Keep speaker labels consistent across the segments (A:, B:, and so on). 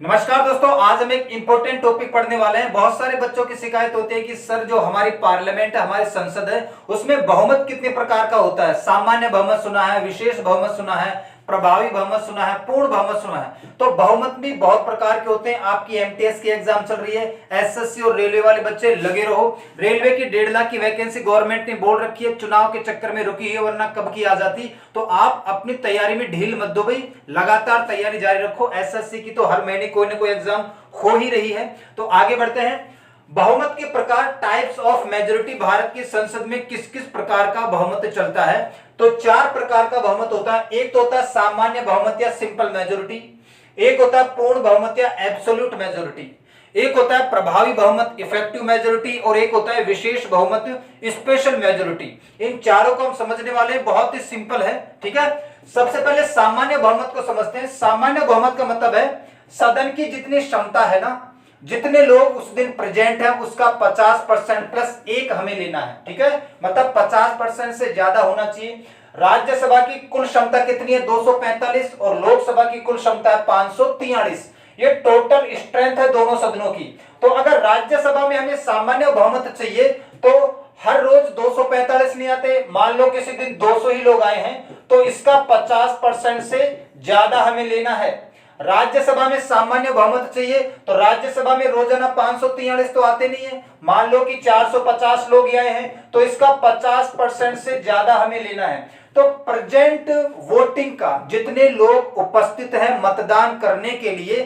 A: नमस्कार दोस्तों, आज हम एक इंपॉर्टेंट टॉपिक पढ़ने वाले हैं। बहुत सारे बच्चों की शिकायत होती है कि सर जो हमारी पार्लियामेंट है, हमारी संसद है, उसमें बहुमत कितने प्रकार का होता है। सामान्य बहुमत सुना है, विशेष बहुमत सुना है, प्रभावी बहुमत सुना है, पूर्ण बहुमत सुना है। तो बहुमत भी बहुत प्रकार के होते हैं। आपकी एमटीएस की एग्जाम चल रही है, एसएससी और रेलवे वाले बच्चे लगे रहो। रेलवे की 1.5 लाख की वैकेंसी गवर्नमेंट ने बोल रखी है, चुनाव के चक्कर में रुकी है, वरना कब की आ जाती। तो आप अपनी तैयारी में ढील मत दो भाई, लगातार तैयारी जारी रखो। एसएससी की तो हर महीने कोई ना कोई एग्जाम हो ही रही है। तो आगे बढ़ते हैं। बहुमत के प्रकार, टाइप्स ऑफ मेजोरिटी। भारत की संसद में किस किस प्रकार का बहुमत चलता है? तो 4 प्रकार का बहुमत होता है। एक तो होता है सामान्य बहुमत या सिंपल मेजोरिटी, एक होता है पूर्ण बहुमत या एब्सोल्यूट मेजोरिटी, एक होता है प्रभावी बहुमत इफेक्टिव मेजोरिटी, और एक होता है विशेष बहुमत स्पेशल मेजोरिटी। इन चारों को हम समझने वाले हैं, बहुत ही सिंपल है। ठीक है, सबसे पहले सामान्य बहुमत को समझते हैं। सामान्य बहुमत का मतलब है सदन की जितनी क्षमता है ना, जितने लोग उस दिन प्रेजेंट हैं, उसका 50% प्लस 1 हमें लेना है। ठीक है, मतलब 50% से ज्यादा होना चाहिए। राज्यसभा की कुल क्षमता कितनी है? 245, और लोकसभा की कुल क्षमता है 543। ये टोटल स्ट्रेंथ है दोनों सदनों की। तो अगर राज्यसभा में हमें सामान्य बहुमत चाहिए तो हर रोज 245 नहीं आते। मान लो किसी दिन 200 ही लोग आए हैं, तो इसका 50% से ज्यादा हमें लेना है। राज्यसभा में सामान्य बहुमत चाहिए तो राज्यसभा में रोजाना 543 तो आते नहीं है। मान लो कि 450 लोग आए हैं, तो इसका 50% से ज्यादा हमें लेना है। तो प्रेजेंट वोटिंग का, जितने लोग उपस्थित हैं मतदान करने के लिए,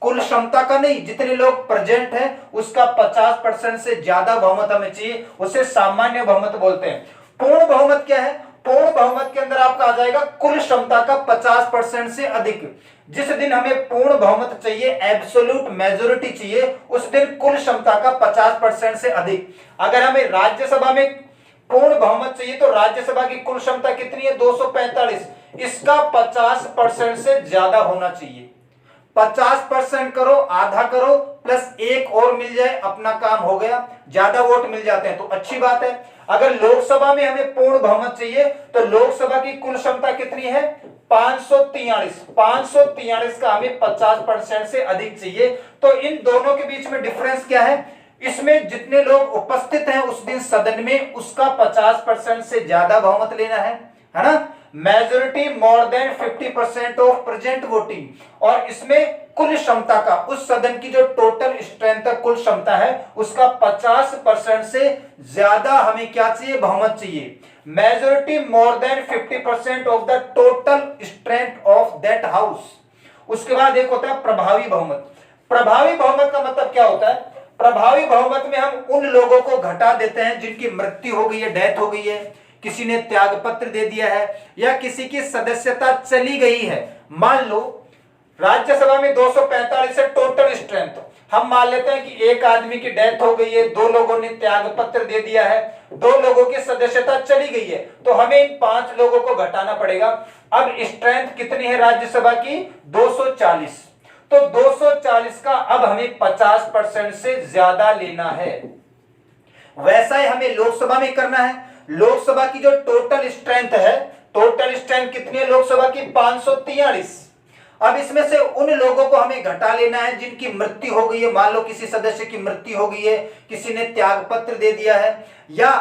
A: कुल क्षमता का नहीं, जितने लोग प्रेजेंट हैं उसका 50% से ज्यादा बहुमत हमें चाहिए, उसे सामान्य बहुमत बोलते हैं। पूर्ण बहुमत क्या है? पूर्ण बहुमत के अंदर आपका आ जाएगा कुल क्षमता का 50% से अधिक। जिस दिन हमें पूर्ण बहुमत चाहिए, एब्सोल्यूट मेजोरिटी चाहिए, उस दिन कुल क्षमता का 50% से अधिक। अगर हमें राज्यसभा में पूर्ण बहुमत चाहिए तो राज्यसभा की कुल क्षमता कितनी है? 245। इसका 50% से ज्यादा होना चाहिए। 50% करो, आधा करो, प्लस 1 और मिल जाए, अपना काम हो गया। ज्यादा वोट मिल जाते हैं तो अच्छी बात है। अगर लोकसभा में हमें पूर्ण बहुमत चाहिए तो लोकसभा की कुल क्षमता कितनी है? 543। 543 का हमें 50% से अधिक चाहिए। तो इन दोनों के बीच में डिफरेंस क्या है? इसमें जितने लोग उपस्थित हैं उस दिन सदन में, उसका 50% से ज्यादा बहुमत लेना है ना। Majority more than 50% of present voting, और इसमें कुल क्षमता का, उस सदन की जो टोटल स्ट्रेंथ है, कुल क्षमता है, उसका 50% से ज्यादा हमें क्या चाहिए? बहुमत चाहिए। Majority more than 50% of the total strength of that house. उसके बाद एक होता है प्रभावी बहुमत। प्रभावी बहुमत का मतलब क्या होता है? प्रभावी बहुमत में हम उन लोगों को घटा देते हैं जिनकी मृत्यु हो गई है, डेथ हो गई है, किसी ने त्याग पत्र दे दिया है, या किसी की सदस्यता चली गई है। मान लो राज्यसभा में 245 है टोटल स्ट्रेंथ, हम मान लेते हैं कि एक आदमी की डेथ हो गई है, 2 लोगों ने त्याग पत्र दे दिया है, 2 लोगों की सदस्यता चली गई है, तो हमें इन 5 लोगों को घटाना पड़ेगा। अब स्ट्रेंथ कितनी है राज्यसभा की? 240। तो 240 का अब हमें 50% से ज्यादा लेना है। वैसा ही हमें लोकसभा में करना है। लोकसभा की जो टोटल स्ट्रेंथ है, टोटल स्ट्रेंथ कितनी है लोकसभा की? 543। अब इसमें से उन लोगों को हमें घटा लेना है जिनकी मृत्यु हो गई है। मान लो किसी सदस्य की मृत्यु हो गई है, किसी ने त्याग पत्र दे दिया है, या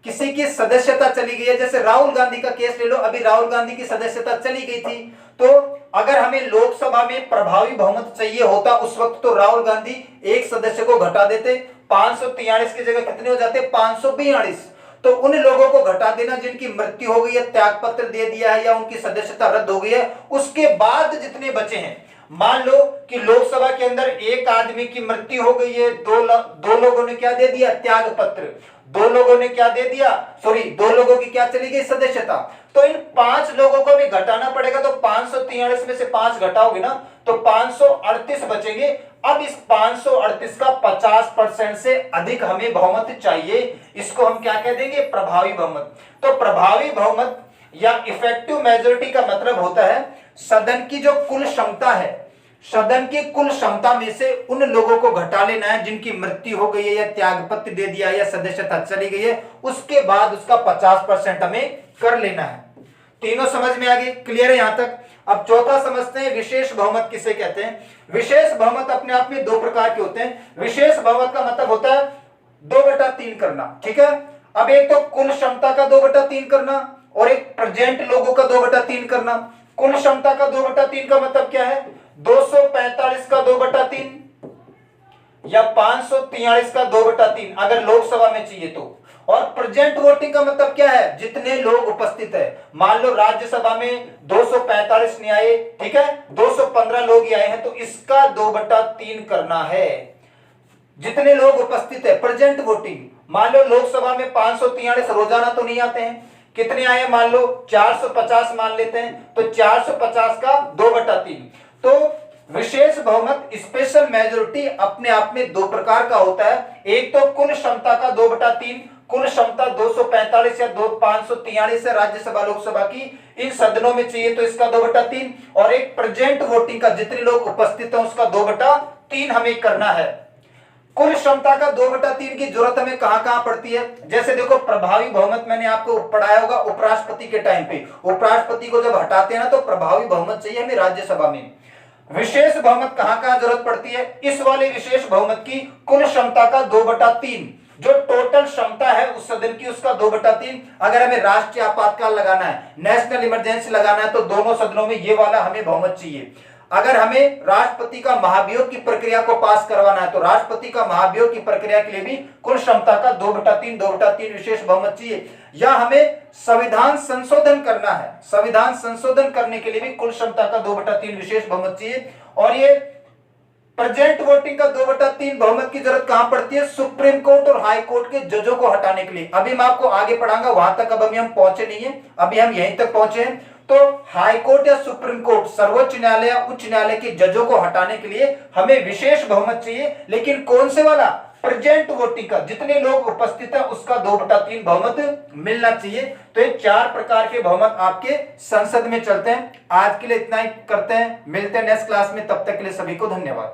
A: किसी की सदस्यता चली गई है। जैसे राहुल गांधी का केस ले लो, अभी राहुल गांधी की सदस्यता चली गई थी। तो अगर हमें लोकसभा में प्रभावी बहुमत चाहिए होता उस वक्त, तो राहुल गांधी एक सदस्य को घटा देते, 543 की जगह कितने हो जाते? 542। तो उन लोगों को घटा देना जिनकी मृत्यु हो गई है, त्याग पत्र दे दिया है, या उनकी सदस्यता रद्द हो गई है। उसके बाद जितने बचे हैं, मान लो कि लोकसभा के अंदर एक आदमी की मृत्यु हो गई है, दो लोगों ने क्या दे दिया? त्याग पत्र। 2 लोगों ने क्या दे दिया? 2 लोगों की क्या चली गई? सदस्यता। तो इन 5 लोगों को भी घटाना पड़ेगा। तो 543 में से 5 घटाओगे ना, तो 538 बचेंगे। अब इस 538 का 50% से अधिक हमें बहुमत चाहिए। इसको हम क्या कह देंगे? प्रभावी बहुमत। तो प्रभावी बहुमत या इफेक्टिव मेजोरिटी का मतलब होता है सदन की जो कुल क्षमता है, सदन की कुल क्षमता में से उन लोगों को घटा लेना है जिनकी मृत्यु हो गई है, या त्यागपत्र दे दिया है, या सदस्यता चली गई है। उसके बाद उसका 50% हमें कर लेना है। तीनों समझ में आ गई? क्लियर है यहां तक? अब चौथा समझते हैं विशेष बहुमत किसे कहते हैं। विशेष बहुमत अपने आप में दो प्रकार के होते हैं। विशेष बहुमत का मतलब होता है 2/3 करना, ठीक है। अब एक तो कुल क्षमता का 2/3 करना और एक प्रेजेंट लोगों का 2/3 करना। कुल क्षमता का 2/3 का मतलब क्या है? 245 का 2/3 या 543 का 2/3 अगर लोकसभा में चाहिए तो। और प्रेजेंट वोटिंग का मतलब क्या है? जितने लोग उपस्थित है। मान लो राज्यसभा में 245 नहीं आए, ठीक है, 215 लोग ही आए हैं, तो इसका 2/3 करना है। जितने लोग उपस्थित है, प्रेजेंट वोटिंग। मान लो लोकसभा में 543 रोजाना तो नहीं आते हैं, कितने आए? मान लो 450 मान लेते हैं, तो 450 का 2/3। तो विशेष बहुमत, स्पेशल मेजोरिटी अपने आप में दो प्रकार का होता है। एक तो कुल क्षमता का 2/3, कुल क्षमता 245 या 543 है राज्यसभा लोकसभा की, इन सदनों में चाहिए तो इसका 2/3। और एक प्रेजेंट वोटिंग का, जितने लोग उपस्थित हैं उसका 2/3 हमें करना है। कुल क्षमता का 2/3 की जरूरत हमें कहां कहां पड़ती है? जैसे देखो, प्रभावी बहुमत मैंने आपको पढ़ाया होगा उपराष्ट्रपति के टाइम पे। उपराष्ट्रपति को जब हटाते हैं ना, तो प्रभावी बहुमत चाहिए हमें राज्यसभा में। विशेष बहुमत कहां कहां जरूरत पड़ती है? इस वाले विशेष बहुमत की कुल क्षमता का 2/3, जो टोटल क्षमता है उस सदन की, उसका 2/3। अगर हमें राष्ट्रीय आपातकाल लगाना है, नेशनल इमरजेंसी लगाना है, तो दोनों सदनों में ये वाला हमें बहुमत चाहिए। अगर हमें राष्ट्रपति का महाभियोग की प्रक्रिया को पास करवाना है, तो राष्ट्रपति का महाभियोग की प्रक्रिया के लिए भी कुल क्षमता का 2/3 विशेष बहुमत चाहिए। या हमें संविधान संशोधन करना है, संविधान संशोधन करने के लिए भी कुल क्षमता का 2/3 विशेष बहुमत चाहिए। और ये प्रेजेंट वोटिंग का 2/3 बहुमत की जरूरत कहां पड़ती है? सुप्रीम कोर्ट और हाई कोर्ट के जजों को हटाने के लिए। अभी मैं आपको आगे पढ़ाऊंगा, वहां तक अब अभी हम पहुंचे नहीं है, अभी हम यहीं तक पहुंचे हैं। तो हाई कोर्ट या सुप्रीम कोर्ट, सर्वोच्च न्यायालय या उच्च न्यायालय के जजों को हटाने के लिए हमें विशेष बहुमत चाहिए। लेकिन कौन से वाला? प्रेजेंट वोटिंग का, जितने लोग उपस्थित है उसका 2/3 बहुमत मिलना चाहिए। तो ये 4 प्रकार के बहुमत आपके संसद में चलते हैं। आज के लिए इतना ही करते हैं, मिलते हैं नेक्स्ट क्लास में, तब तक के लिए सभी को धन्यवाद।